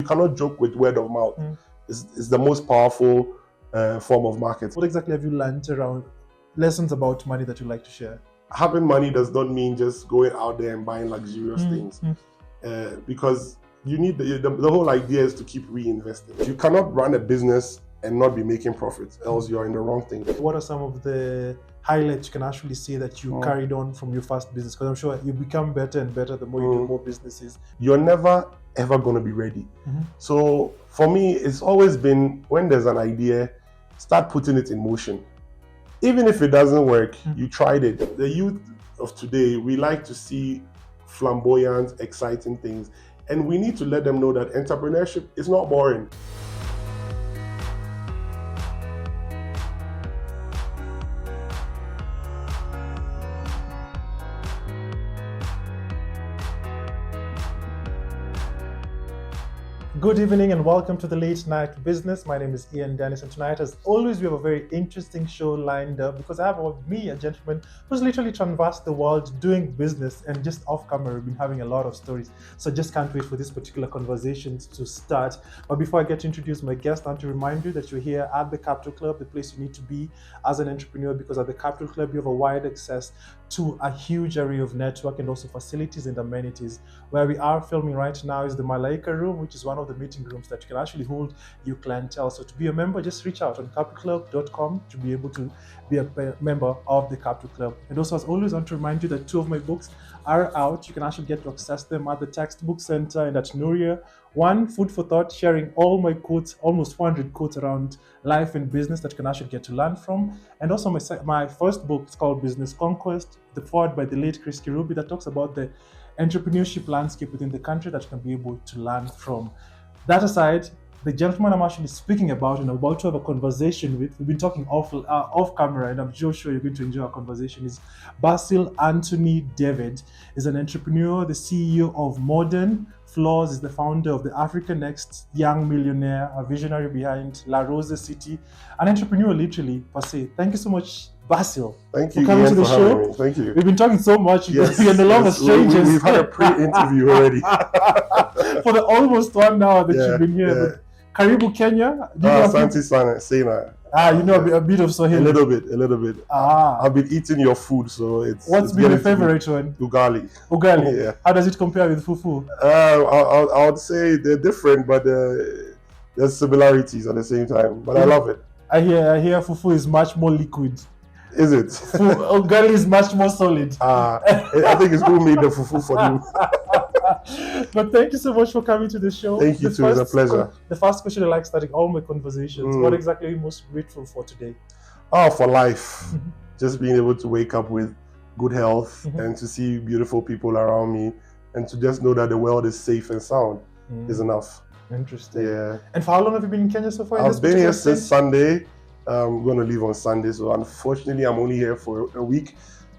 You cannot joke with word of mouth. It's the most powerful form of marketing. What exactly have you learned around lessons about money that you like to share? Having money does not mean just going out there and buying luxurious things, because you need the whole idea is to keep reinvesting. You cannot run a business and not be making profits, else you're in the wrong thing. What are some of the highlights you can actually say that you carried on from your first business? Because I'm sure you become better and better the more you do more businesses. You're never ever going to be ready. So for me, it's always been, when there's an idea, start putting it in motion. Even if it doesn't work, you tried it. The youth of today, we like to see flamboyant, exciting things. And we need to let them know that entrepreneurship is not boring. Good evening and welcome to the Late Night Business. My name is Ian Dennis, and tonight, as always, we have a very interesting show lined up because I have with me a gentleman who's literally traversed the world doing business, and just off camera we've been having a lot of stories. So just can't wait for this particular conversation to start. But before I get to introduce my guest, I want to remind you that you're here at the Capital Club, the place you need to be as an entrepreneur, because at the Capital Club you have a wide access to a huge array of network and also facilities and amenities. Where we are filming right now is the Malaika room, which is one of the meeting rooms that you can actually hold your clientele. So to be a member, just reach out on capitalclub.com to be able to be a member of the Capital Club. And also, as always, I want to remind you that 2 of my books are out. You can actually get to access them at the Textbook Center and at Nouria. One, Food for Thought, sharing all my quotes, almost 400 quotes around life and business that you can actually get to learn from. And also my first book is called Business Conquest, the forward by the late Chris Kirubi, that talks about the entrepreneurship landscape within the country that you can be able to learn from. That aside, the gentleman I'm actually speaking about and I'm about to have a conversation with, we've been talking off camera, and I'm sure you're going to enjoy our conversation, is Basil Anthony David. Is an entrepreneur, the CEO of Modern Floors, is the founder of the Africa Next Young Millionaire, a visionary behind La Rose City, an entrepreneur literally per se. Thank you so much, Basil. Thank you, for coming Ian, to the for show. having me. Thank you. We've been talking so much. Yes, We're no longer strangers. We've had a pre-interview already. For the almost 1 hour that you've been here. But Karibu, Kenya. Asante sana, Sena. You know a bit of Swahili. A little bit. I've been eating your food, so it's. What's been your favorite one? Ugali. Ugali. Yeah. How does it compare with fufu? I would say they're different, but there's similarities at the same time. But I love it. I hear fufu is much more liquid. Is it? Ugali is much more solid. I think it's who made the fufu for you. But thank you so much for coming to the show. Thank you too. It's a pleasure. The first question I like starting all my conversations. What exactly are you most grateful for today? For life. Just being able to wake up with good health and to see beautiful people around me, and to just know that the world is safe and sound is enough. Interesting. Yeah. And for how long have you been in Kenya so far? I've been here since Sunday. I'm going to leave on Sunday, so unfortunately I'm only here for a week.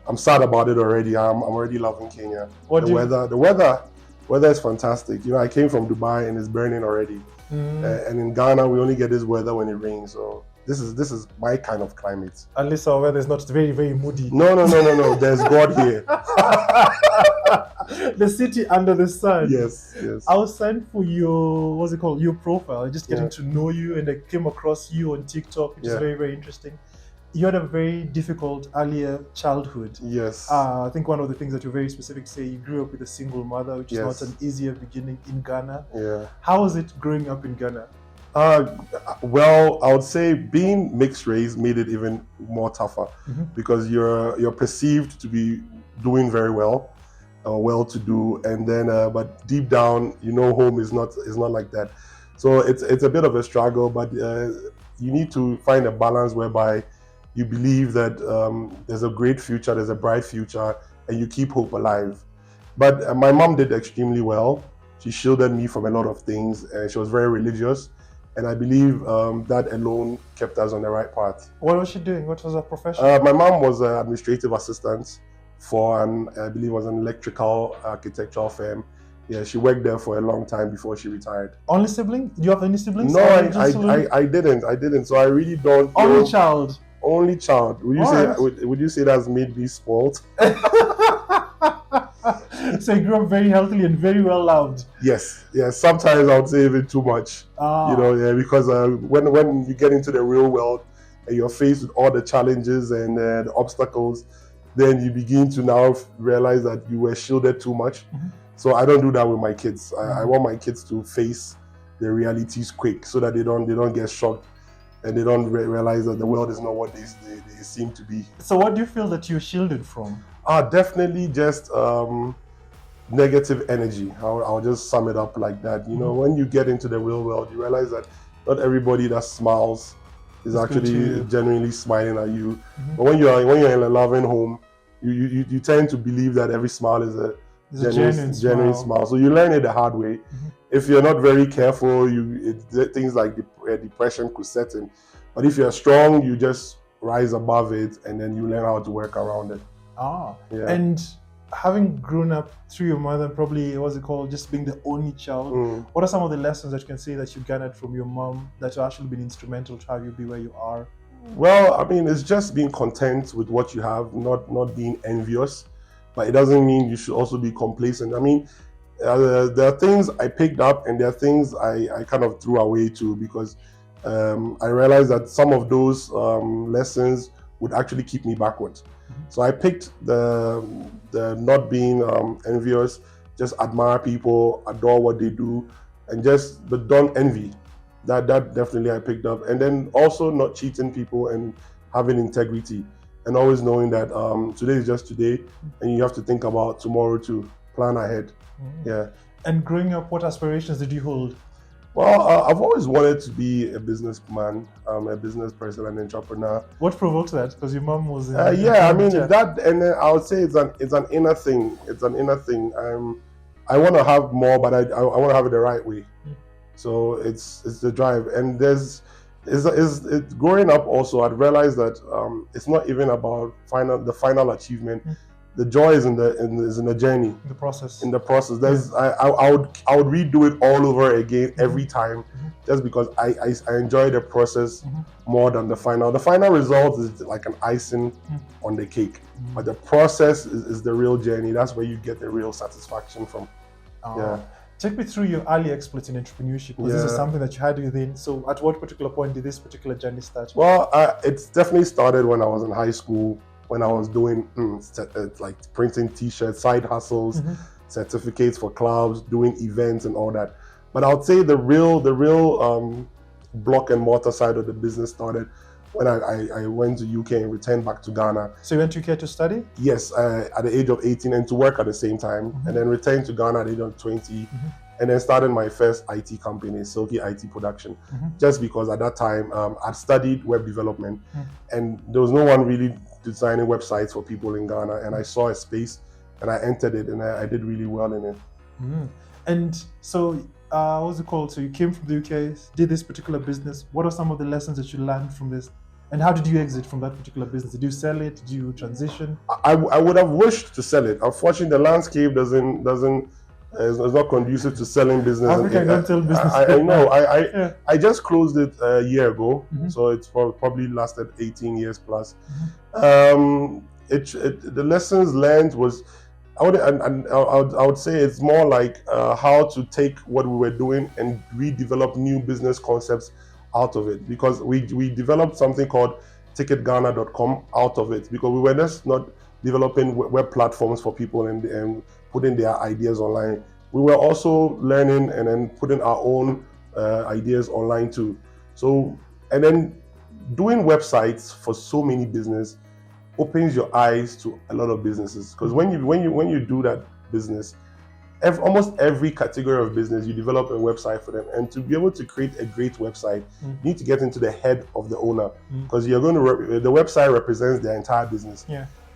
I'm sad about it already. I'm already loving Kenya. The weather is fantastic. You know, I came from Dubai and it's burning already. And in Ghana we only get this weather when it rains. So this is my kind of climate. At least our weather is not very, very moody. No. There's God here. The city under the sun. Yes. I was sent for your profile, just getting to know you, and I came across you on TikTok, which is very, very interesting. You had a very difficult earlier childhood. Yes. I think one of the things that you're very specific say, you grew up with a single mother, which is not an easier beginning in Ghana. Yeah. How was it growing up in Ghana? Well, I would say being mixed race made it even more tougher because you're perceived to be doing very well, well-to-do, and then but deep down, you know, home is not like that. So it's a bit of a struggle, but you need to find a balance whereby you believe that there's a great future, there's a bright future, and you keep hope alive. But my mom did extremely well. She shielded me from a lot of things, and she was very religious. And I believe that alone kept us on the right path. What was she doing? What was her profession? My mom was an administrative assistant for I believe it was an electrical architectural firm. Yeah, she worked there for a long time before she retired. Only sibling? Do you have any siblings? No, I didn't. So I really don't. Only child. Only child. Would you say that's made me spoiled? So you grew up very healthily and very well loved. Yes, yes. Sometimes I would say even too much. Ah. Yeah, because when you get into the real world and you're faced with all the challenges and the obstacles, then you begin to now realize that you were shielded too much. So I don't do that with my kids. I want my kids to face the realities quick, so that they don't get shocked and they don't realize that the world is not what they seem to be. So what do you feel that you're shielded from? Definitely just negative energy. I'll just sum it up like that. When you get into the real world, you realize that not everybody that smiles is actually genuinely smiling at you. But when you're in a loving home, you tend to believe that every smile is a genuine smile. So you learn it the hard way. If you're not very careful, things like depression could set in. But if you're strong, you just rise above it, and then you learn how to work around it. Yeah. And having grown up through your mother, probably, just being the only child, what are some of the lessons that you can say that you garnered from your mom that have actually been instrumental to have you be where you are? Well, I mean, it's just being content with what you have, not being envious, but it doesn't mean you should also be complacent. I mean, there are things I picked up and there are things I kind of threw away too, because I realized that some of those lessons would actually keep me backwards. So I picked the not being envious, just admire people, adore what they do, and but don't envy. That definitely I picked up. And then also not cheating people and having integrity, and always knowing that today is just today, and you have to think about tomorrow to plan ahead. Yeah. And growing up, what aspirations did you hold? Well, I've always wanted to be a businessman, a business person, an entrepreneur. What provoked that? Because your mom was. Yeah, I mean that, and then I would say it's an inner thing. It's an inner thing. I want to have more, but I want to have it the right way. So it's the drive, and it's growing up. Also, I'd realized that it's not even about the final achievement. The joy is in the journey, the process. In the process, I would redo it all over again every time, just because I enjoy the process more than the final. The final result is like an icing on the cake, but the process is the real journey. That's where you get the real satisfaction from. Yeah. Take me through your early exploits in entrepreneurship, because this is something that you had within. So at what particular point did this particular journey start? Well, it's definitely started when I was in high school, when I was doing like printing t-shirts, side hustles, certificates for clubs, doing events and all that. But I would say the real block and mortar side of the business started when I went to UK and returned back to Ghana. So you went to UK to study? Yes, at the age of 18, and to work at the same time, and then returned to Ghana at the age of 20, and then started my first IT company, Silky IT Production, just because at that time I'd studied web development, and there was no one really designing websites for people in Ghana, and I saw a space and I entered it, and I did really well in it. And so what's it called? So you came from the UK, did this particular business. What are some of the lessons that you learned from this? And how did you exit from that particular business? Did you sell it? Did you transition? I would have wished to sell it. Unfortunately, the landscape is not conducive to selling business. Africa don't sell business. I know. I just closed it a year ago, so it's probably lasted 18 years plus. The lessons learned was, I would say it's more like how to take what we were doing and redevelop new business concepts out of it, because we developed something called ticketghana.com out of it, because we were just not developing web platforms for people and putting their ideas online. We were also learning and then putting our own ideas online too. So, and then doing websites for so many business opens your eyes to a lot of businesses, because when you do that business, almost every category of business, you develop a website for them, and to be able to create a great website, you need to get into the head of the owner, because you're going to the website represents their entire business.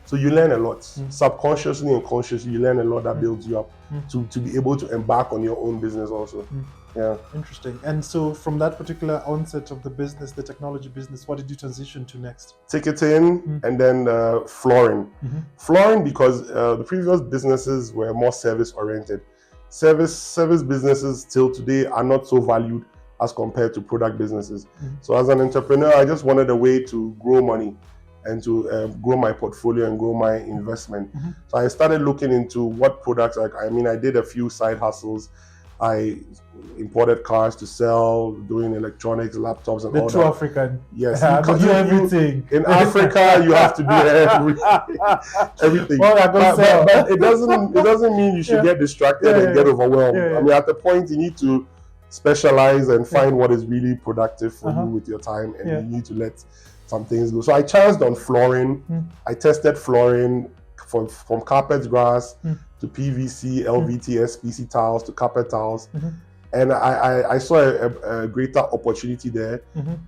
So you learn a lot, subconsciously and consciously. You learn a lot that builds you up to be able to embark on your own business also. Yeah. Interesting. And so from that particular onset of the business, the technology business, what did you transition to next? Ticketing and then flooring. Flooring, because the previous businesses were more service oriented. Service businesses till today are not so valued as compared to product businesses. So as an entrepreneur, I just wanted a way to grow money. and to grow my portfolio and grow my investment. So I started looking into what products. I did a few side hustles. I imported cars to sell, doing electronics, laptops, and all The true that. African. Yes, I do everything. In Africa, you have to do everything. But it doesn't mean you should get distracted and get overwhelmed. I mean, at the point you need to specialize and find what is really productive for you with your time, and you need to let some things go. So I chanced on flooring. I tested flooring from carpet grass to PVC, LVT, SPC tiles to carpet tiles. And I saw a greater opportunity there.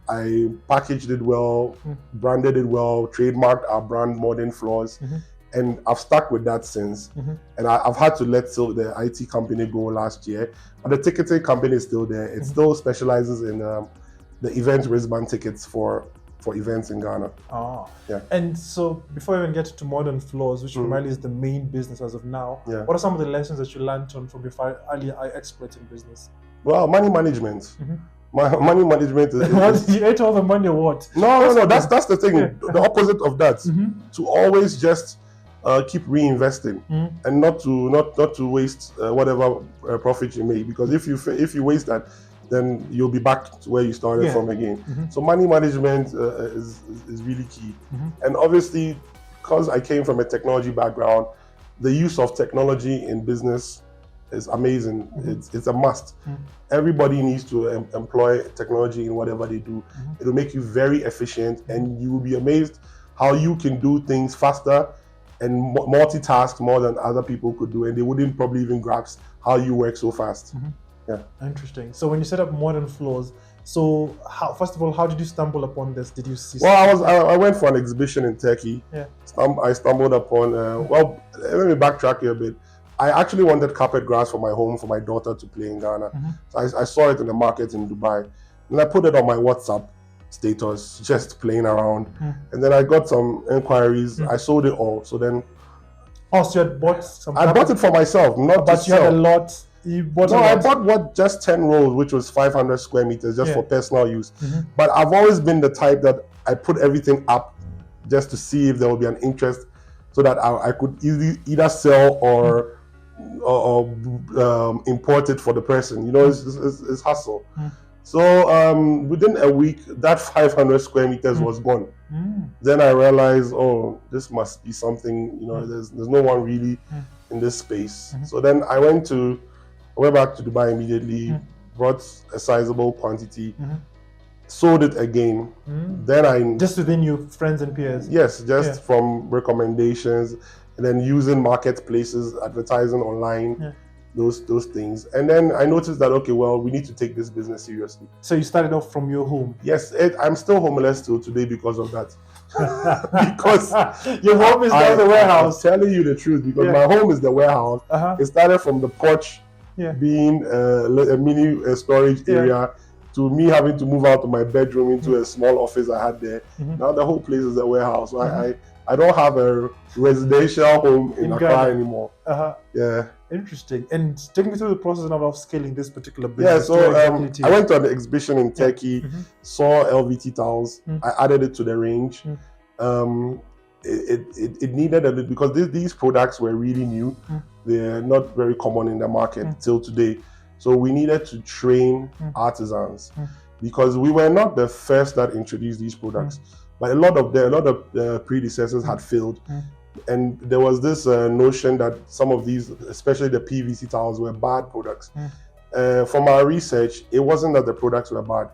I packaged it well, branded it well, trademarked our brand, Modern Floors. And I've stuck with that since. And I've had to let the IT company go last year. But the ticketing company is still there. It still specializes in the event wristband tickets for events in Ghana. Yeah. And so before we even get to Modern Floors, which primarily is the main business as of now, what are some of the lessons that you learned from your early exploits in business? Well, money management. Money management is you ate all the money or what? No. That's the thing. The opposite of that. To always just keep reinvesting and not to waste whatever profit you make, because if you waste that, then you'll be back to where you started from again. So money management is really key. And obviously, because I came from a technology background, the use of technology in business is amazing. It's a must. Everybody needs to employ technology in whatever they do. It'll make you very efficient, and you will be amazed how you can do things faster and multitask more than other people could do, and they wouldn't probably even grasp how you work so fast. Yeah. Interesting. So when you set up Modern Floors, so first of all, how did you stumble upon this? Did you see? Well, I went for an exhibition in Turkey. Yeah. I stumbled upon. Well, let me backtrack here a bit. I actually wanted carpet grass for my home for my daughter to play in Ghana. So I saw it in the market in Dubai, and I put it on my WhatsApp status, just playing around. And then I got some inquiries. I sold it all. So then. Oh, so you had bought some? I bought it for myself, not but you had a lot. I bought just 10 rolls, which was 500 square meters, just for personal use. But I've always been the type that I put everything up just to see if there will be an interest, so that I could either sell or import it for the person. You know, it's hustle. So within a week, that 500 square meters was gone. Then I realized, oh, this must be something. You know, there's no one really in this space. So then I went back to Dubai immediately, brought a sizable quantity, sold it again. Then I just within your friends and peers. Yes, just from recommendations, and then using marketplaces, advertising online, those things. And then I noticed that, okay, well, we need to take this business seriously. So you started off from your home. Yes, I'm still homeless till today because of that. Because your home is now the warehouse. I'm telling you the truth, because my home is the warehouse. It started from the porch being a mini storage area, to me having to move out of my bedroom into a small office I had there. Now the whole place is a warehouse. So I don't have a residential home in Accra anymore. Yeah. Interesting. And take me through the process of scaling this particular business. Yeah, so I went to an exhibition in Turkey, saw LVT tiles. I added it to the range. It needed a little, because these products were really new. They're not very common in the market till today. So we needed to train artisans, because we were not the first that introduced these products, but a lot of the predecessors had failed. And there was this notion that some of these, especially the PVC tiles, were bad products. From our research, it wasn't that the products were bad.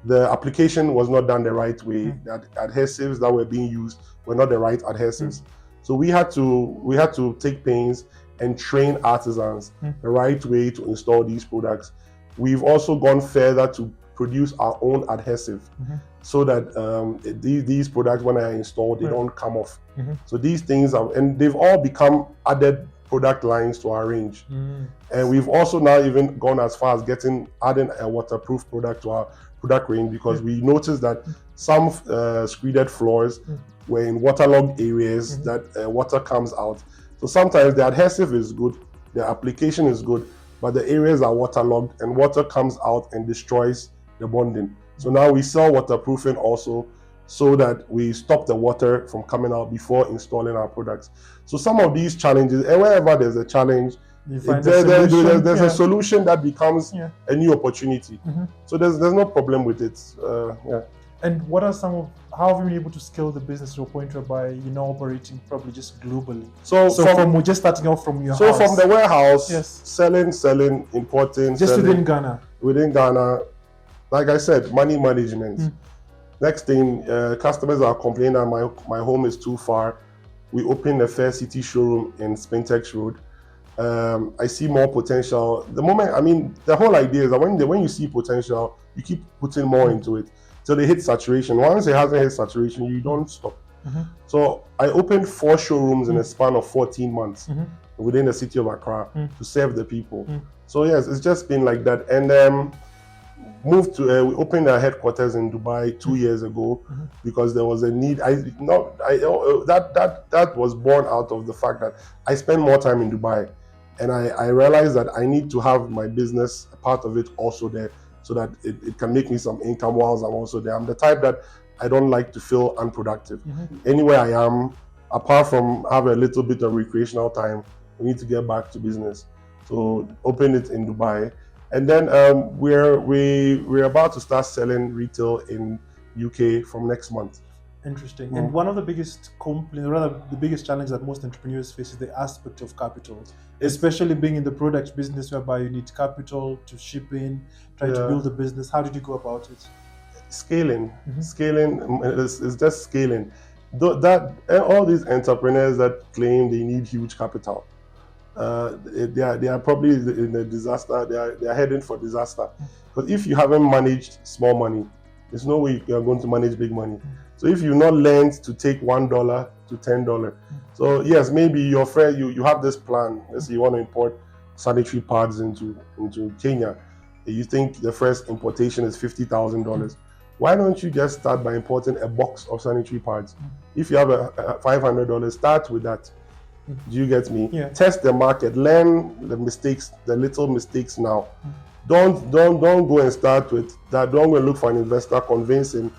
The application was not done the right way. The adhesives that were being used were not the right adhesives. So we had to take pains and train artisans the right way to install these products. We've also gone further to produce our own adhesive, so that these products, when they are installed, they don't come off. So these things and they've all become added product lines to our range. And we've also now even gone as far as adding a waterproof product to our product range, because we noticed that some screeded floors were in waterlogged areas that water comes out. So sometimes the adhesive is good, the application is good, but the areas are waterlogged and water comes out and destroys the bonding. So now we sell waterproofing also so that we stop the water from coming out before installing our products. So some of these challenges, and wherever there's a challenge, there's a solution that becomes a new opportunity. So there's no problem with it. And what are how have you been able to scale the business to a point whereby you're now operating probably just globally? So from just starting off from your house. So from the warehouse, selling, importing. Just within Ghana? Within Ghana, like I said, money management. Next thing, customers are complaining that my home is too far. We opened a Fair City showroom in Spintex Road. I see more potential. The whole idea is that when you see potential, you keep putting more into it till they hit saturation. Once it hasn't hit saturation, you don't stop. So I opened 4 showrooms in a span of 14 months within the city of Accra to serve the people. So yes, it's just been like that. And we opened our headquarters in Dubai 2 years ago because there was a need. That was born out of the fact that I spend more time in Dubai, and I realized that I need to have my business, a part of it, also there, so that it can make me some income whilst I'm also there. I'm the type that I don't like to feel unproductive. Anywhere I am, apart from have a little bit of recreational time, we need to get back to business. So open it in Dubai. And then we're about to start selling retail in UK from next month. Interesting. And one of the biggest complaints, rather the biggest challenge that most entrepreneurs face is the aspect of capital, especially being in the product business whereby you need capital to ship in, try to build a business. How did you go about it? Scaling is just scaling. All these entrepreneurs that claim they need huge capital, they are probably in a disaster. They are heading for disaster. Because if you haven't managed small money, there's no way you are going to manage big money. So if you've not learned to take $1 to $10, so yes, maybe your friend, you have this plan. Let's say you want to import sanitary pads into Kenya. You think the first importation is $50,000. Why don't you just start by importing a box of sanitary pads? If you have a $500, start with that. Do you get me? Test the market, learn the mistakes, the little mistakes now. Don't go and start with that. Don't go and look for an investor, convince him,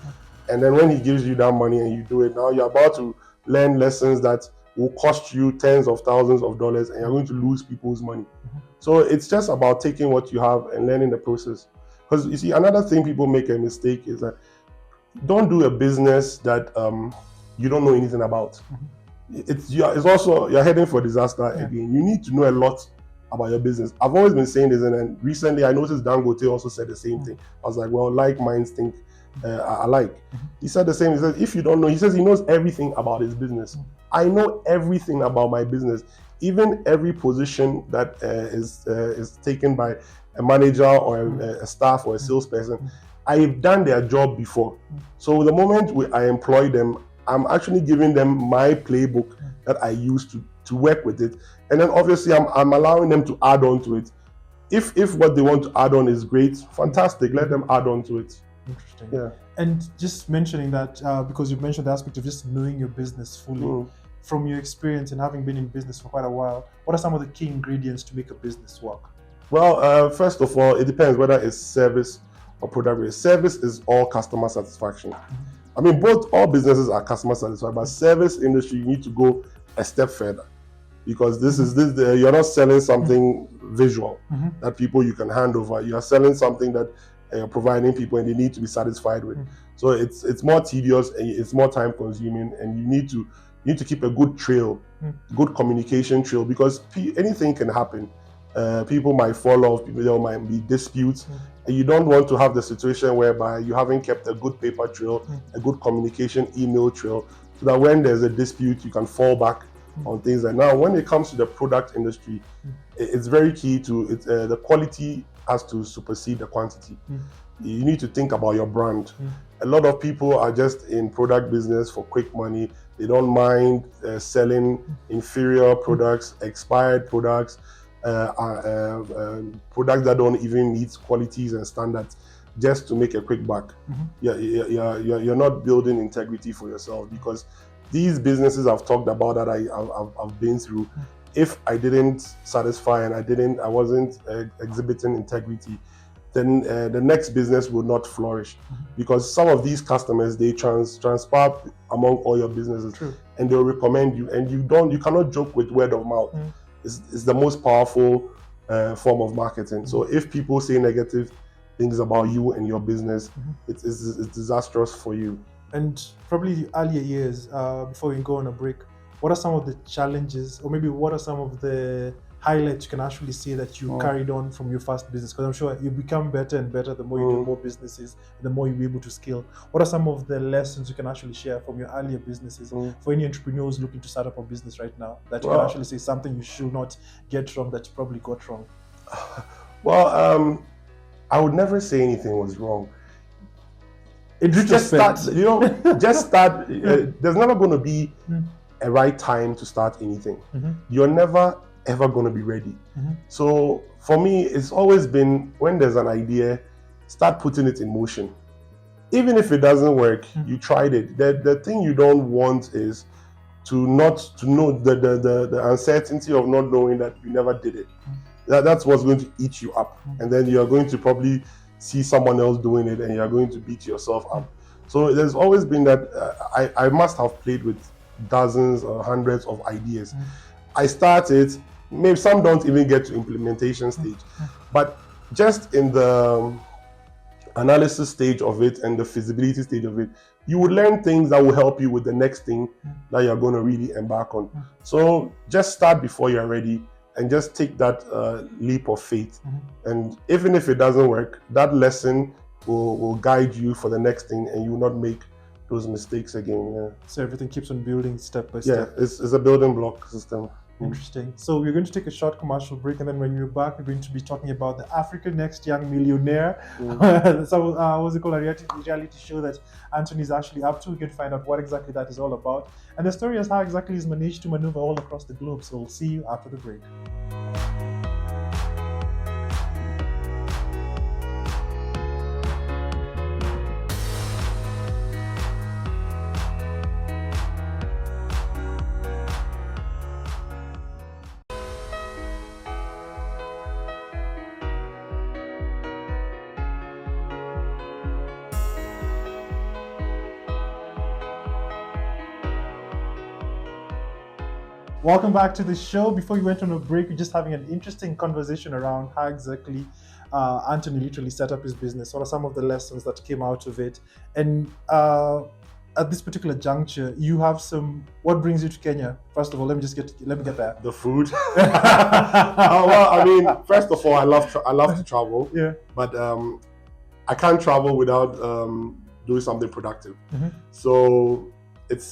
and then when he gives you that money and you do it, now you're about to learn lessons that will cost you tens of thousands of dollars, and you're going to lose people's money. So it's just about taking what you have and learning the process. Because you see, another thing people make a mistake is that don't do a business that you don't know anything about. It's also, you're heading for disaster again. You need to know a lot about your business. I've always been saying this, and then recently I noticed Dangote also said the same thing. I was like, well, like minds think alike. He said the same. He said, if you don't know, he says he knows everything about his business. I know everything about my business, even every position that is taken by a manager or a staff or a salesperson. I've done their job before. So the moment I employ them, I'm actually giving them my playbook that I use to work with it. And then obviously I'm allowing them to add on to it. If what they want to add on is great, fantastic, let them add on to it. Interesting. Yeah. And just mentioning that, because you mentioned the aspect of just knowing your business fully, from your experience and having been in business for quite a while, what are some of the key ingredients to make a business work? Well, first of all, it depends whether it's service or product based. Service is all customer satisfaction. I mean, all businesses are customer satisfied, but service industry, you need to go a step further, because you're not selling something visual that people you can hand over. You are selling something that you're providing people and they need to be satisfied with. So it's more tedious and it's more time consuming, and you need to keep a good trail, good communication trail, because anything can happen. People might fall off, there might be disputes, and you don't want to have the situation whereby you haven't kept a good paper trail, a good communication email trail, so that when there's a dispute, you can fall back on things. And now, when it comes to the product industry, it's very key to the quality has to supersede the quantity. You need to think about your brand. A lot of people are just in product business for quick money. They don't mind selling inferior products, expired products, products that don't even meet qualities and standards, just to make a quick buck. You're not building integrity for yourself, because these businesses I've talked about that I've been through, if I didn't satisfy and I wasn't exhibiting integrity, then the next business will not flourish, because some of these customers, they transpire among all your businesses. True. And they'll recommend you, and you cannot joke with word of mouth. It's the most powerful form of marketing. So if people say negative things about you and your business, it's disastrous for you. And probably the earlier years, before we go on a break, what are some of the challenges, or maybe what are some of the highlights you can actually say that you carried on from your first business? Because I'm sure you become better and better the more you do more businesses, the more you're able to scale. What are some of the lessons you can actually share from your earlier businesses for any entrepreneurs looking to start up a business right now, that you can actually say something you should not get wrong that you probably got wrong? Well, I would never say anything was wrong. Just start. Just start. There's never going to be a right time to start anything. You're never ever going to be ready. So for me, it's always been, when there's an idea, start putting it in motion. Even if it doesn't work, you tried it. The thing you don't want is to know the uncertainty of not knowing that you never did it. That's what's going to eat you up. And then you're going to probably see someone else doing it, and you're going to beat yourself up. So there's always been that. I must have played with dozens or hundreds of ideas. I started, maybe some don't even get to implementation stage, but just in the analysis stage of it and the feasibility stage of it, you would learn things that will help you with the next thing that you're going to really embark on. So just start before you're ready, and just take that leap of faith. And even if it doesn't work, that lesson will guide you for the next thing, and you will not make those mistakes again. So everything keeps on building step by step. Yeah, it's a building block system. Interesting. So we're going to take a short commercial break, and then when we're back, we're going to be talking about the Africa Next Young Millionaire. So what's it called? A reality show that Anthony is actually up to. We're going to find out what exactly that is all about, and the story is how exactly he's managed to maneuver all across the globe. So we'll see you after the break. Welcome back to the show. Before we went on a break, we're just having an interesting conversation around how exactly Anthony literally set up his business. What are some of the lessons that came out of it? And at this particular juncture, you have some. What brings you to Kenya? First of all, let me get that. The food. Well, I mean, first of all, I love to travel. Yeah. But I can't travel without doing something productive. So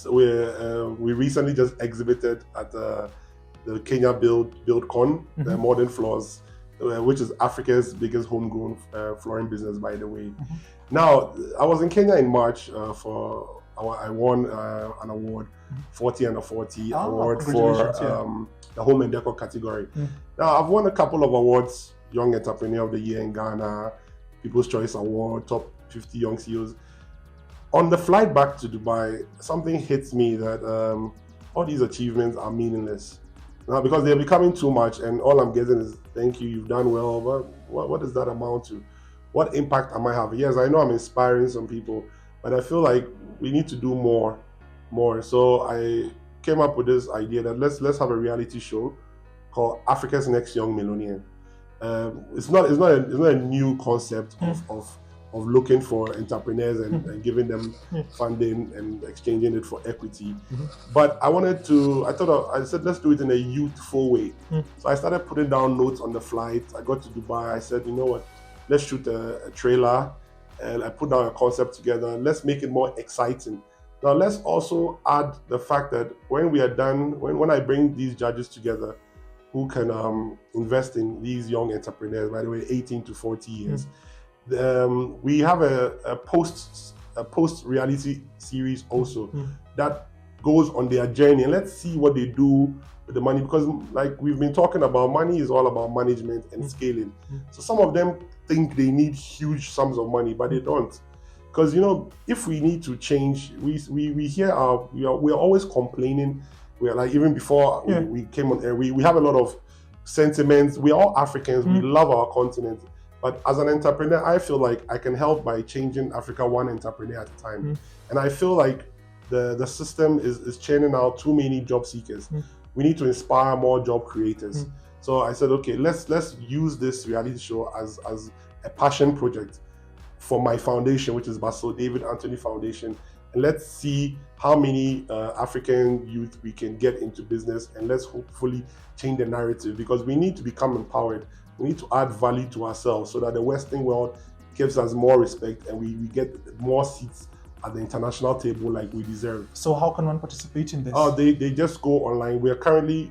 we recently just exhibited at the Kenya BuildCon, the Modern Floors, which is Africa's biggest homegrown flooring business, by the way. Now, I was in Kenya in March I won an award, 40 under 40 award for the home and decor category. Now, I've won a couple of awards: Young Entrepreneur of the Year in Ghana, People's Choice Award, Top 50 Young CEOs. On the flight back to Dubai, something hits me that all these achievements are meaningless now, because they're becoming too much, and all I'm getting is thank you, you've done well, but what does that amount to? What impact am I having? Yes, I know I'm inspiring some people, but I feel like we need to do more. So I came up with this idea that let's have a reality show called Africa's Next Young Millionaire. It's not a new concept of looking for entrepreneurs and giving them funding and exchanging it for equity. But I said, let's do it in a youthful way. So I started putting down notes on the flight. I got to Dubai. I said, you know what, let's shoot a trailer, and I put down a concept together. Let's make it more exciting. Now, let's also add the fact that when we are done, when I bring these judges together who can invest in these young entrepreneurs, by the way, 18 to 40 years, we have a post reality series also that goes on their journey, and let's see what they do with the money, because like we've been talking about, money is all about management and scaling. So some of them think they need huge sums of money, but they don't, because if we need to change, we are always complaining. We are like, even before we came on air, we have a lot of sentiments. We are all Africans. We love our continent. But as an entrepreneur, I feel like I can help by changing Africa one entrepreneur at a time. And I feel like the system is churning out too many job seekers. We need to inspire more job creators. So I said, okay, let's use this reality show as a passion project for my foundation, which is Basil David Anthony Foundation. And let's see how many African youth we can get into business, and let's hopefully change the narrative, because we need to become empowered. We need to add value to ourselves so that the Western world gives us more respect and we get more seats at the international table like we deserve. So how can one participate in this? Oh, they just go online.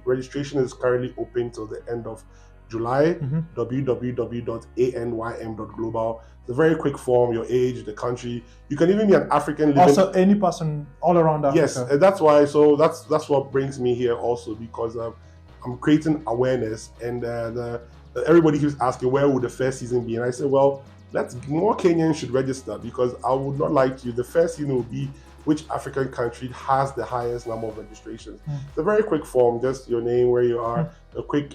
Registration is currently open till the end of July. www.any.global. It's a very quick form, your age, the country. You can even be an African living. Also, any person all around Africa. Yes, and that's why. So that's what brings me here also, because I'm creating awareness, and everybody keeps asking where would the first season be, and I said, well, more Kenyans should register, because I would not lie to you. The first season will be which African country has the highest number of registrations. It's a very quick form, just your name, where you are, a quick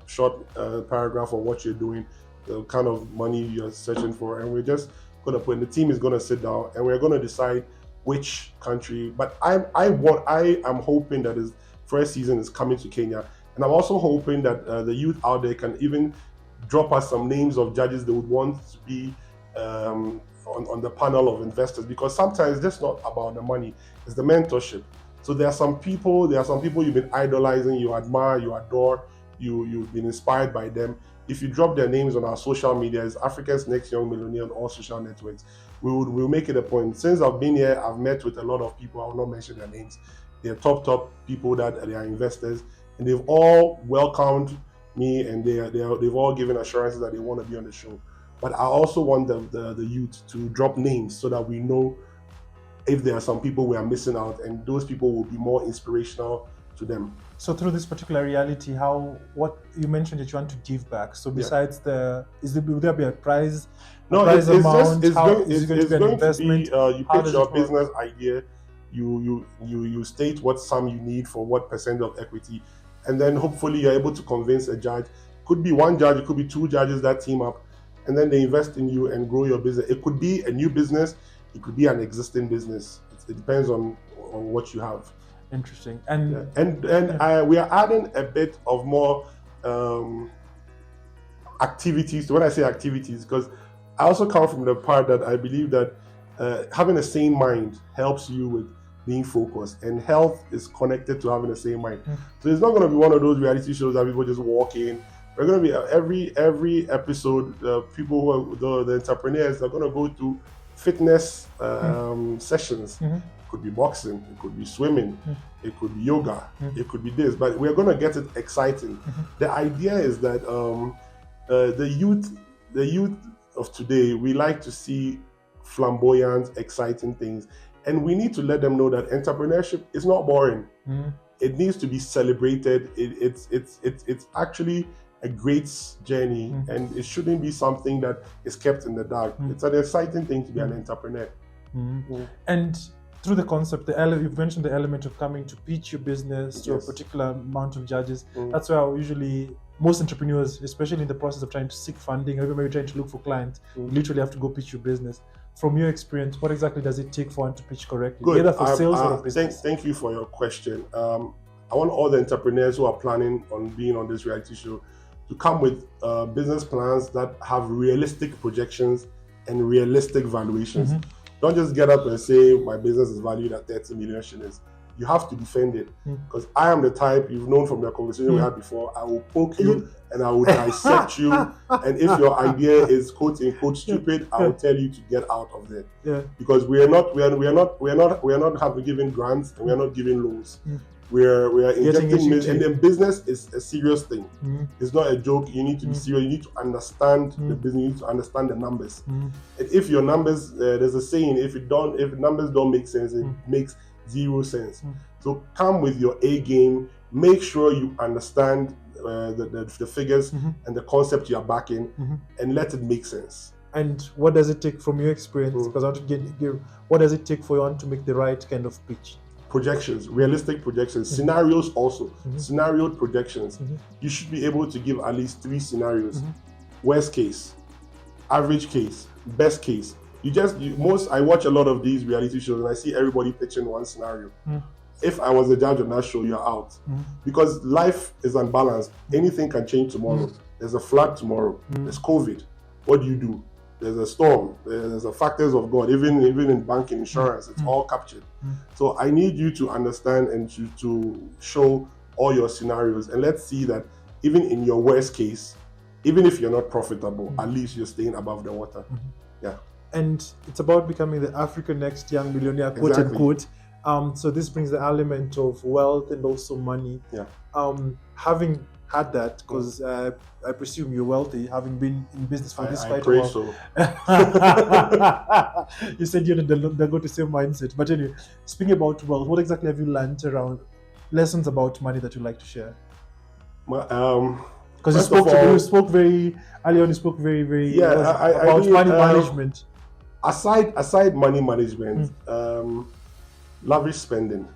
short paragraph on what you're doing, the kind of money you're searching for, and we're just going to put in. The team is going to sit down and we're going to decide which country. But I am hoping that his first season is coming to Kenya, and I'm also hoping that the youth out there can even drop us some names of judges they would want to be on the panel of investors, because sometimes it's just not about the money, it's the mentorship. So there are some people you've been idolizing, you admire, you adore, you've been inspired by them. If you drop their names on our social media, it's Africa's Next Young Millionaire on all social networks. We'll make it a point. Since I've been here, I've met with a lot of people. I will not mention their names. They're top people that they are investors, and they've all welcomed me, and they've all given assurances that they want to be on the show. But I also want the youth to drop names so that we know if there are some people we are missing out, and those people will be more inspirational to them. So through this particular reality, what you mentioned that you want to give back. So besides will there be a prize? No, it's going to be an investment? You pitch your business idea, you state what sum you need for what percent of equity, and then hopefully you're able to convince a judge. Could be one judge, it could be two judges that team up, and then they invest in you and grow your business. It could be a new business, it could be an existing business. It depends on what you have. Interesting. We are adding a bit of more activities. When I say activities, because I also come from the part that I believe that having a sane mind helps you with being focused, and health is connected to having a sane mind. So it's not going to be one of those reality shows that people just walk in. We're going to be every episode, people who are the entrepreneurs are going to go to fitness sessions. It could be boxing, it could be swimming, it could be yoga, it could be this, but we're going to get it exciting. The idea is that the youth of today, we like to see flamboyant, exciting things, and we need to let them know that entrepreneurship is not boring. It needs to be celebrated. It's actually a great journey, and it shouldn't be something that is kept in the dark. It's an exciting thing to be an entrepreneur. And through the concept, you've mentioned the element of coming to pitch your business to a particular amount of judges. That's why usually most entrepreneurs, especially in the process of trying to seek funding, or maybe trying to look for clients, you literally have to go pitch your business. From your experience, what exactly does it take for one to pitch correctly, Good. either for sales or business? Thank you for your question. I want all the entrepreneurs who are planning on being on this reality show to come with business plans that have realistic projections and realistic valuations. Don't just get up and say my business is valued at 30 million shillings. You have to defend it, because I am the type, you've known from the conversation we had before, I will poke you and I will dissect you, and if your idea is quote unquote stupid, I will tell you to get out of there. Because we are not having given grants, and we are not giving loans. We are injecting, and then business is a serious thing. It's not a joke. You need to be serious. You need to understand the business. You need to understand the numbers. And if your numbers, there's a saying: if numbers don't make sense, it makes zero sense. So come with your A game. Make sure you understand the figures and the concept you are backing, and let it make sense. And what does it take from your experience? Because I want to give what does it take for you to make the right kind of pitch? Projections, realistic projections, scenarios also, scenario projections. You should be able to give at least 3 scenarios. Worst case, average case, best case. I watch a lot of these reality shows and I see everybody pitching one scenario. If I was the judge on that show, you're out. Because life is unbalanced. Anything can change tomorrow. There's a flood tomorrow. There's COVID. What do? There's a storm. There's the factors of God. Even in banking, insurance, it's all captured. So I need you to understand and to show all your scenarios. And let's see that even in your worst case, even if you're not profitable, at least you're staying above the water. Yeah. And it's about becoming the African next young millionaire, quote unquote. So this brings the element of wealth and also money. Yeah. Having had that, because I presume you're wealthy, having been in business for this quite a while. So. You said you don't go to same mindset. But anyway, speaking about wealth, what exactly have you learned around lessons about money that you'd like to share? Because you spoke very early on. You spoke very about money management. Aside money management, lavish spending.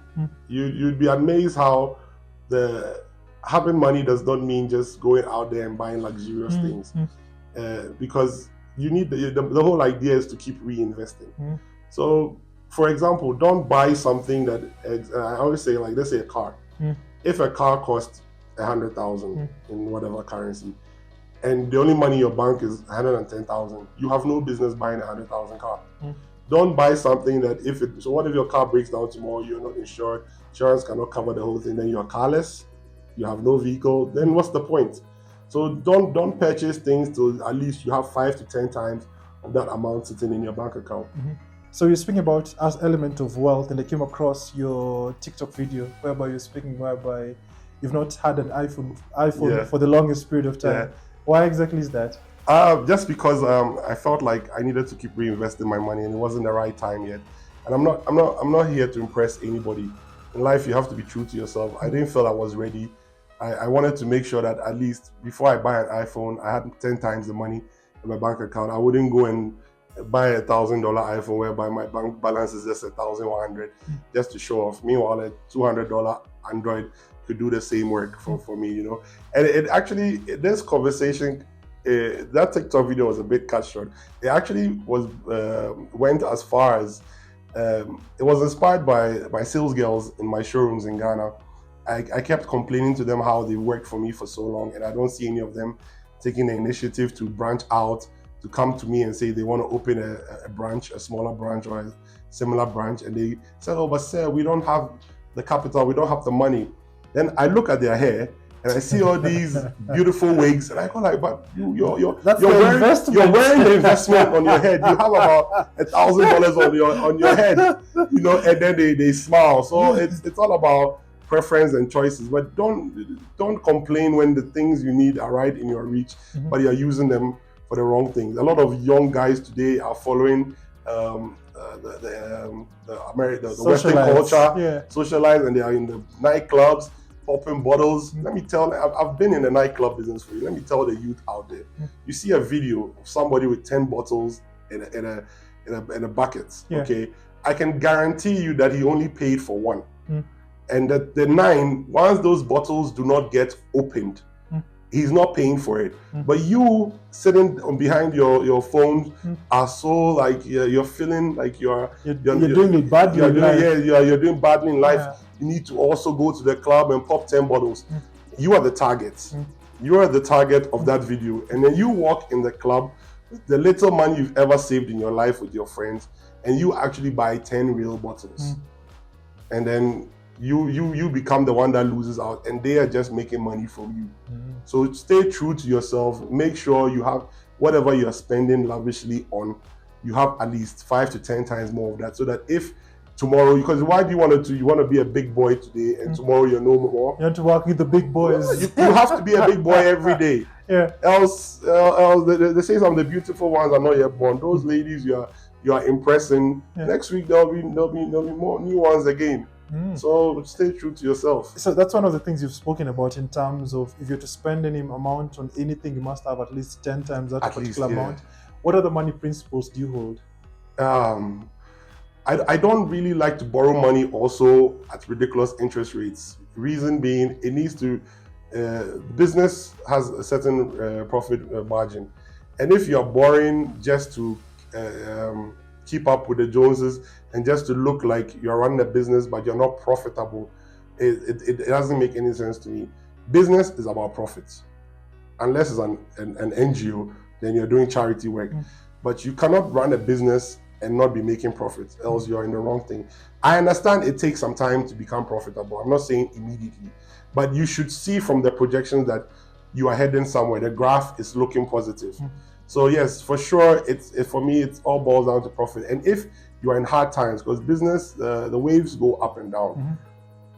You'd be amazed how having money does not mean just going out there and buying luxurious things, because you need the whole idea is to keep reinvesting. So, for example, don't buy something that I always say, like, let's say a car. If a car costs 100,000 in whatever currency, and the only money in your bank is 110,000, you have no business buying a 100,000 car. Don't buy something that so what if your car breaks down tomorrow, you're not insured, insurance cannot cover the whole thing, then you're carless, you have no vehicle, then what's the point? So don't purchase things till at least you have 5 to 10 times of that amount sitting in your bank account. So you're speaking about as element of wealth, and I came across your TikTok video whereby you're speaking whereby you've not had an iPhone for the longest period of time. Why exactly is that? Just because I felt like I needed to keep reinvesting my money, and it wasn't the right time yet. And I'm not here to impress anybody. In life, you have to be true to yourself. I didn't feel I was ready. I wanted to make sure that at least before I buy an iPhone, I had 10 times the money in my bank account. I wouldn't go and buy a $1,000 iPhone whereby my bank balance is just 1,100 just to show off. Meanwhile, a $200 Android could do the same work for me, you know. And it actually, this conversation, that TikTok video was a bit cut short. It actually went as far as it was inspired by my sales girls in my showrooms in Ghana. I kept complaining to them how they worked for me for so long, and I don't see any of them taking the initiative to branch out, to come to me and say they want to open a branch, a smaller branch or a similar branch. And they said, oh, but sir, we don't have the capital, we don't have the money. Then I look at their hair and I see all these beautiful wigs, and I go like, but you're wearing the investment on your head. You have about $1,000 on your head, you know, and then they smile. So it's all about preference and choices. But don't complain when the things you need are right in your reach, but you're using them for the wrong things. A lot of young guys today are following the Western culture, socialize, and they are in the nightclubs, popping bottles. Let me tell you, I've been in the nightclub business for you. Let me tell the youth out there. You see a video of somebody with 10 bottles in a bucket. Okay, I can guarantee you that he only paid for one, and that the 9, once those bottles do not get opened, he's not paying for it. But you sitting behind your phone are so like you're feeling like you're doing it badly. You're doing badly in life. You need to also go to the club and pop 10 bottles. You are the target. You are the target of that video. And then you walk in the club with the little money you've ever saved in your life with your friends, and you actually buy 10 real bottles. And then you become the one that loses out, and they are just making money from you. So stay true to yourself. Make sure you have whatever you're spending lavishly on, you have at least 5 to 10 times more of that, so that if tomorrow, because why do you want to be a big boy today, and tomorrow you're no more? You have to work with the big boys. You have to be a big boy every day. Else they say some of the beautiful ones are not yet born. Those ladies you are impressing. Next week there'll be more new ones again. So stay true to yourself. So that's one of the things you've spoken about in terms of if you're to spend any amount on anything, you must have at least 10 times that particular amount. What other money principles do you hold? I don't really like to borrow money also at ridiculous interest rates. Reason being, it needs to, business has a certain profit margin. And if you're boring just to keep up with the Joneses and just to look like you're running a business but you're not profitable, it doesn't make any sense to me. Business is about profits. Unless it's an NGO, then you're doing charity work. But you cannot run a business and not be making profits, else you're in the wrong thing. I understand it takes some time to become profitable. I'm not saying immediately, but you should see from the projections that you are heading somewhere. The graph is looking positive. So yes, for sure, for me, it all boils down to profit. And if you are in hard times, because business, the waves go up and down.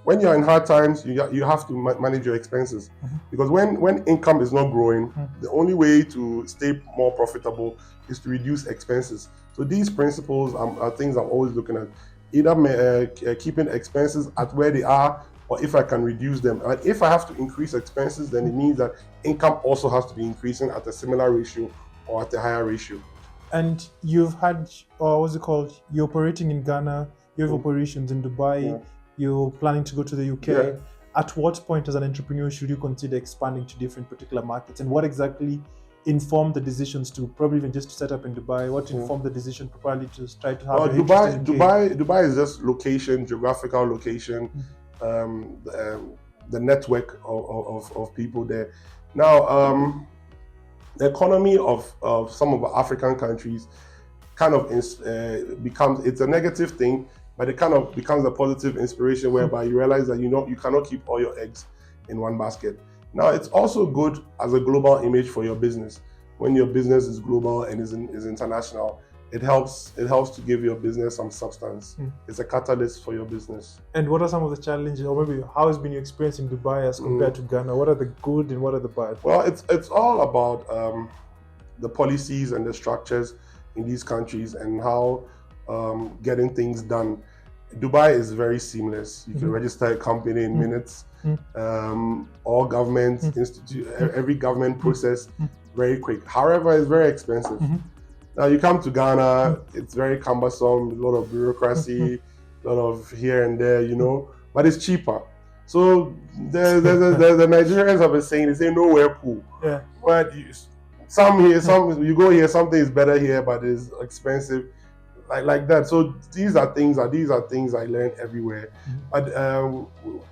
When you're in hard times, you have to manage your expenses, because when income is not growing, the only way to stay more profitable is to reduce expenses. So these principles are things I'm always looking at, either keeping expenses at where they are, or if I can reduce them. And if I have to increase expenses, then it means that income also has to be increasing at a similar ratio or at a higher ratio. And you've had, what's it called? You're operating in Ghana, you have operations in Dubai, you're planning to go to the UK. At what point as an entrepreneur should you consider expanding to different particular markets? And what exactly informed the decisions to probably even just to set up in Dubai? What informed the decision probably to try to have Dubai is just location, geographical location, the network of people there. Now, the economy of some of the African countries kind of becomes, it's a negative thing, but it kind of becomes a positive inspiration whereby you realize that you cannot keep all your eggs in one basket. Now, it's also good as a global image for your business. When your business is global and is international, it helps to give your business some substance. It's a catalyst for your business. And what are some of the challenges, or maybe how has been your experience in Dubai as compared to Ghana? What are the good and what are the bad? Well, it's all about the policies and the structures in these countries and how getting things done. Dubai is very seamless. You can register a company in minutes. All government every government process very quick. However, it's very expensive. Now you come to Ghana, it's very cumbersome, a lot of bureaucracy, a lot of here and there, but it's cheaper. So the Nigerians have been saying, they say nowhere cool. But you go here, something is better here, but it's expensive. Like that. So these are things I learned everywhere. But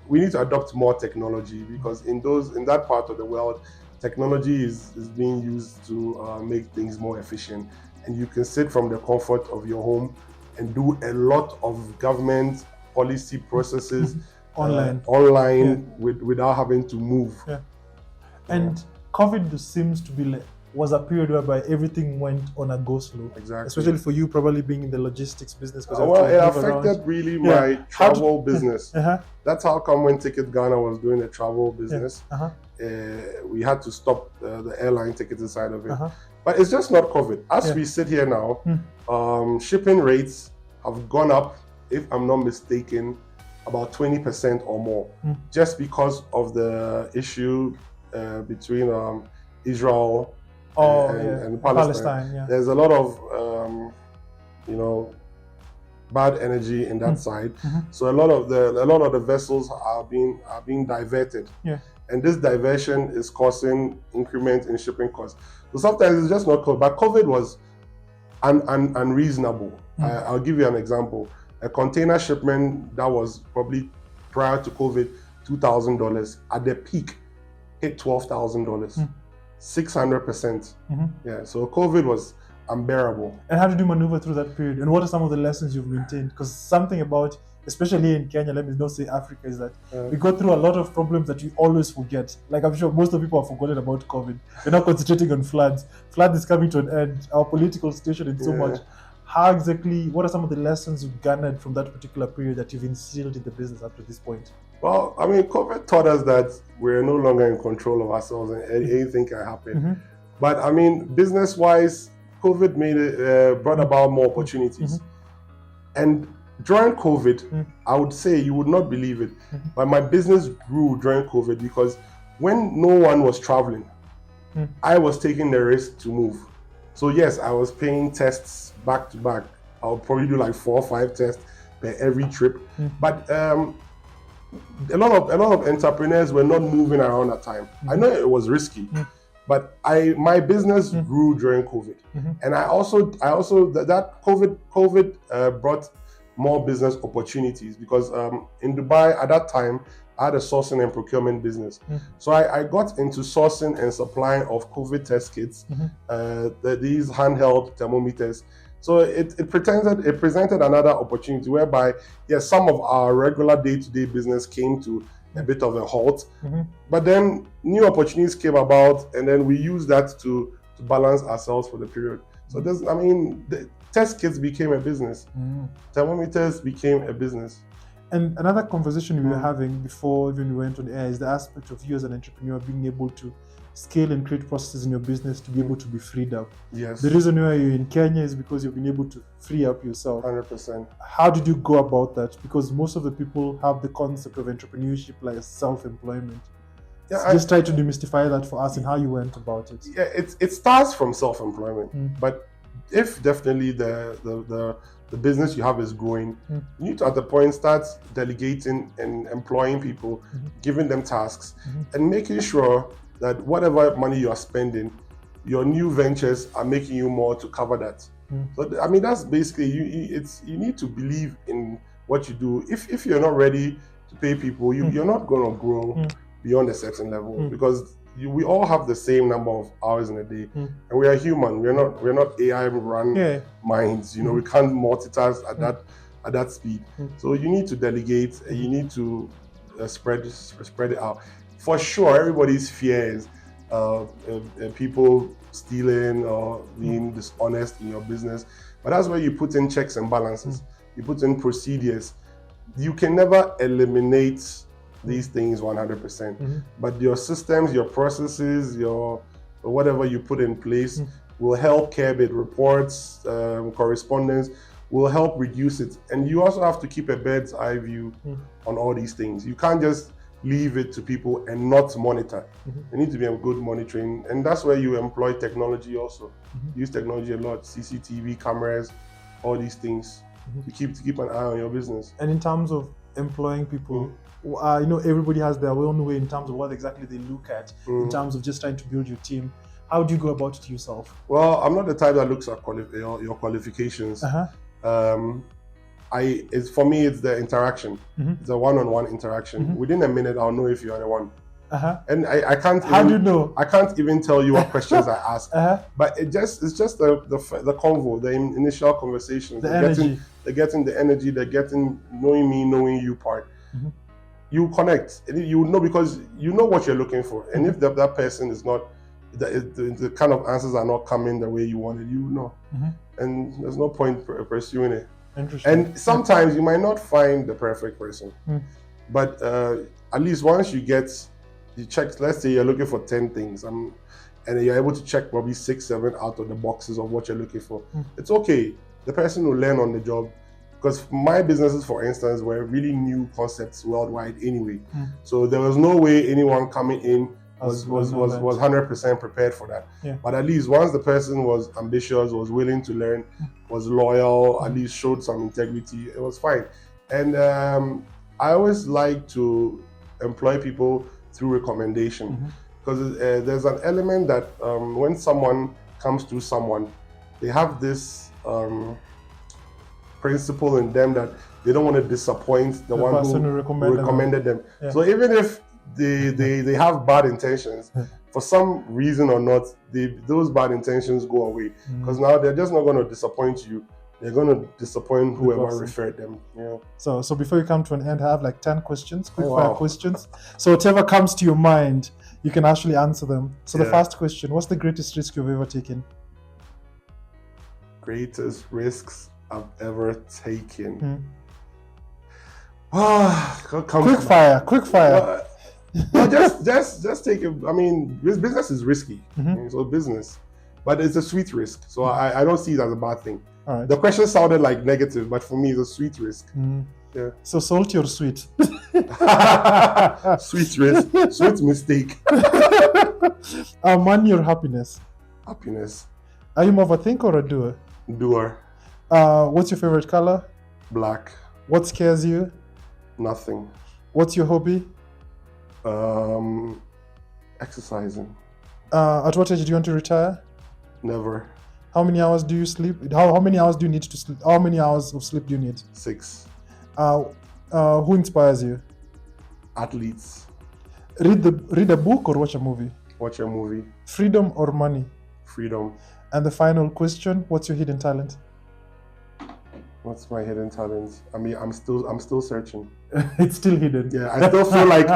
we need to adopt more technology, because in that part of the world, technology is being used to make things more efficient. And you can sit from the comfort of your home and do a lot of government policy processes online without having to move. And COVID seems to be was a period whereby everything went on a go slow. Exactly. Especially for you, probably being in the logistics business. Well, it affected really my travel business. That's how come when Ticket Ghana was doing a travel business, we had to stop the airline ticketing side of it. But it's just not COVID. As we sit here now, shipping rates have gone up, if I'm not mistaken, about 20% or more, just because of the issue between Israel and Palestine. There's a lot of bad energy in that side. So a lot of the vessels are being diverted. And this diversion is causing increment in shipping costs. So sometimes it's just not COVID. But COVID was unreasonable. I'll give you an example. A container shipment that was probably prior to COVID $2,000 at the peak hit $12,000. 600%. So COVID was unbearable. And how did you maneuver through that period? And what are some of the lessons you've maintained? Because something about, especially in Kenya, let me not say Africa, is that we go through a lot of problems that we always forget. Like I'm sure most of the people have forgotten about COVID. We're not concentrating on floods. Flood is coming to an end. Our political situation is so much. How exactly, what are some of the lessons you've garnered from that particular period that you've instilled in the business up to this point? Well, I mean, COVID taught us that we're no longer in control of ourselves and anything can happen. But I mean, business-wise, COVID brought about more opportunities. And during COVID, I would say, you would not believe it, but my business grew during COVID because when no one was traveling, I was taking the risk to move. So yes, I was paying tests back to back. I'll probably do like 4 or 5 tests per every trip. But a lot of entrepreneurs were not moving around that time. I know it was risky, But my business grew during COVID, and I also that COVID brought more business opportunities because in Dubai at that time I had a sourcing and procurement business. So I got into sourcing and supplying of COVID test kits, these handheld thermometers. So it presented another opportunity whereby, yes, some of our regular day-to-day business came to a bit of a halt, but then new opportunities came about, and then we used that to balance ourselves for the period. So the test kits became a business. Thermometers became a business. And another conversation we were having before even we went on air is the aspect of you as an entrepreneur being able to scale and create processes in your business to be able to be freed up. Yes. The reason why you're in Kenya is because you've been able to free up yourself. 100%. How did you go about that? Because most of the people have the concept of entrepreneurship like self-employment. Yeah, just try to demystify that for us and how you went about it. Yeah, it starts from self-employment, but if definitely the business you have is growing, you need to at the point start delegating and employing people, giving them tasks, and making sure that whatever money you are spending, your new ventures are making you more to cover that. So that's basically you need to believe in what you do. If you're not ready to pay people, you're not going to grow beyond a certain level because we all have the same number of hours in a day, and we are human. We're not AI run minds. We can't multitask at that speed. So you need to delegate, and you need to spread it out. For sure, everybody's fear is people stealing or being dishonest in your business, but that's where you put in checks and balances. You put in procedures. You can never eliminate these things 100%, but your systems, your processes, your whatever you put in place will help curb it. Reports, correspondence will help reduce it. And you also have to keep a bird's eye view on all these things. You can't just leave it to people and not monitor. You need to be a good monitoring, and that's where you employ technology also. Use technology a lot, CCTV cameras, all these things to keep an eye on your business. And in terms of employing people, everybody has their own way in terms of what exactly they look at in terms of just trying to build your team. How do you go about it yourself? Well, I'm not the type that looks at your qualifications. For me, it's the interaction. It's a one-on-one interaction. Within a minute, I'll know if you are the one. And I can't. How do you know? I can't even tell you what questions I ask. But it's just the convo, the initial conversations. The energy. They're getting the energy. They're getting knowing me, knowing you part. You connect. And you know because you know what you're looking for. And if that person is not, the kind of answers are not coming the way you wanted, you know. And there's no point pursuing it. And sometimes you might not find the perfect person, but at least once you check, let's say you're looking for 10 things, and you're able to check probably 6, 7 out of the boxes of what you're looking for. It's okay. The person will learn on the job, because my businesses, for instance, were really new concepts worldwide anyway. So there was no way anyone coming in was 100% prepared for that. But at least once the person was ambitious, was willing to learn, was loyal, at least showed some integrity, it was fine. And I always like to employ people through recommendation, because there's an element that when someone comes to someone, they have this principle in them that they don't want to disappoint the one who recommended them. So even if they have bad intentions, for some reason or not, those bad intentions go away, because now they're just not going to disappoint you. They're going to disappoint whoever referred them. So before you come to an end, I have like 10 questions, quick fire questions. So whatever comes to your mind, you can actually answer them. So the first question: what's the greatest risk you've ever taken? Greatest risks I've ever taken. Quick fire. Well, just take it. I mean, business is risky. So business, but it's a sweet risk. So I don't see it as a bad thing. All right. The question sounded like negative, but for me, it's a sweet risk. So salty or sweet? Sweet risk, sweet mistake. Money or happiness? Happiness. Are you more of a thinker or a doer? Doer. What's your favorite color? Black. What scares you? Nothing. What's your hobby? Exercising. At what age do you want to retire? Never. How many hours do you sleep? How many hours do you need to sleep? How many hours of sleep do you need? 6. Who inspires you? Athletes. Read a book or watch a movie? Watch a movie. Freedom or money? Freedom. And the final question: what's your hidden talent? What's my hidden talent? I mean, I'm still searching. It's still hidden. Yeah, I still feel like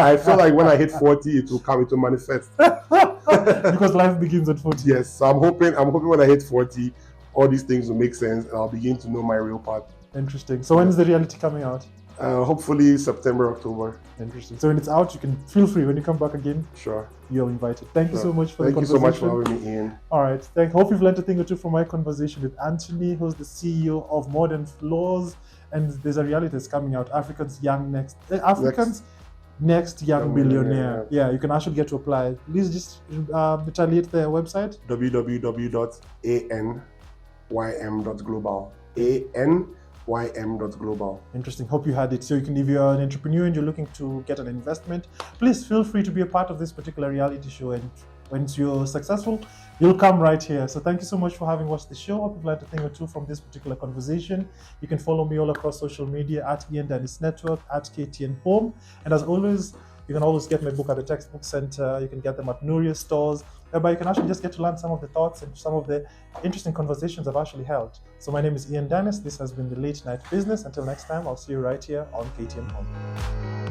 when I hit 40, it will manifest. Because life begins at 40. Yes, so I'm hoping when I hit 40, all these things will make sense and I'll begin to know my real path. Interesting. So when is the reality coming out? Hopefully September, October. Interesting. So when it's out, you can feel free. When you come back again, Sure. you're invited. Thank you so much for Thank the you so conversation. much for having me, Ian. All right. Hope you've learned a thing or two from my conversation with Anthony, who's the CEO of Modern Floors. And there's a reality that's coming out. Africa's next young billionaire. Yeah, you can actually get to apply. Please just retaliate their website. www.anym.global. anym.global. Interesting. Hope you had it. So if you're an entrepreneur and you're looking to get an investment, please feel free to be a part of this particular reality show. And once you're successful, you'll come right here. So thank you so much for having watched the show. Hope you've learned a thing or two from this particular conversation. You can follow me all across social media at Ian Dennis Network, at KTN Home. And as always, you can always get my book at the Textbook Center. You can get them at Nouria stores. But you can actually just get to learn some of the thoughts and some of the interesting conversations I've actually held. So my name is Ian Dennis. This has been The Late Night Business. Until next time, I'll see you right here on KTN Home.